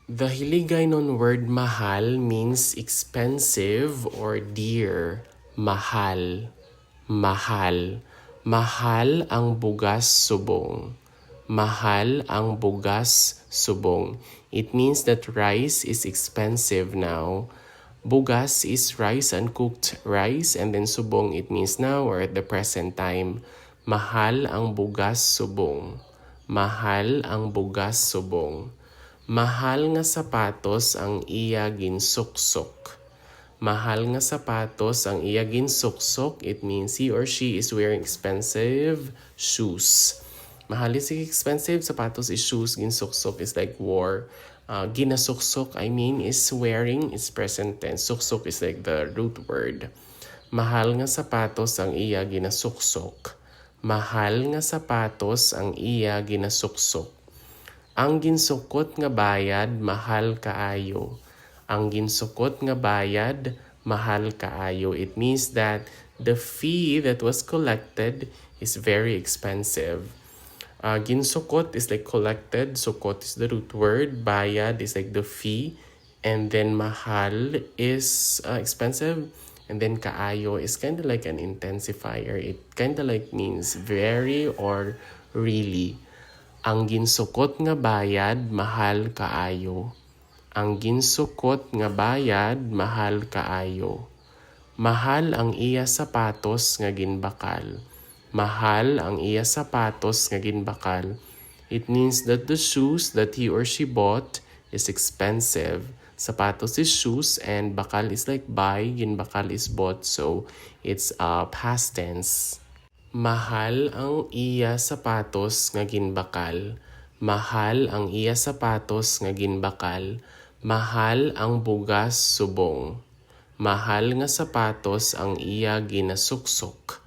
The Hiligaynon word mahal means expensive or dear. Mahal. Mahal. Mahal ang bugas subong. Mahal ang bugas subong. It means that rice is expensive now. Bugas is rice, uncooked rice, and then subong it means now or at the present time. Mahal ang bugas subong. Mahal ang bugas subong. Mahal nga sapatos ang iya ginsuksok. Mahal nga sapatos ang iya ginsuksok. It means he or she is wearing expensive shoes. Mahal is expensive sapatos is shoes. Ginsuksok is like wore. Ginasuksok is wearing, is present tense. Suksok is like the root word. Mahal nga sapatos ang iya ginasuksok. Mahal nga sapatos ang iya ginasuksok. Ang ginsukot nga bayad, mahal kaayo. Ang ginsukot nga bayad, mahal kaayo. It means that the fee that was collected is very expensive. Ginsukot is like collected, sukot is the root word, bayad is like the fee, and then mahal is expensive, and then kaayo is kind of like an intensifier. It kind of like means very or really. Ang ginsukot nga bayad, mahal kaayo. Ang ginsukot nga bayad, mahal kaayo. Mahal ang iya sapatos nga ginbakal. Mahal ang iya sapatos nga ginbakal. It means that the shoes that he or she bought is expensive. Sapatos is shoes and bakal is like buy, ginbakal is bought, so it's past tense. Mahal ang iya sapatos nga ginbakal. Mahal ang iya sapatos nga ginbakal. Mahal ang bugas subong. Mahal nga sapatos ang iya ginasuksok.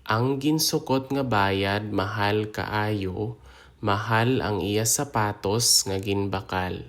Ang ginsukot nga bayad, mahal kaayo. Mahal ang iya sapatos nga ginbakal.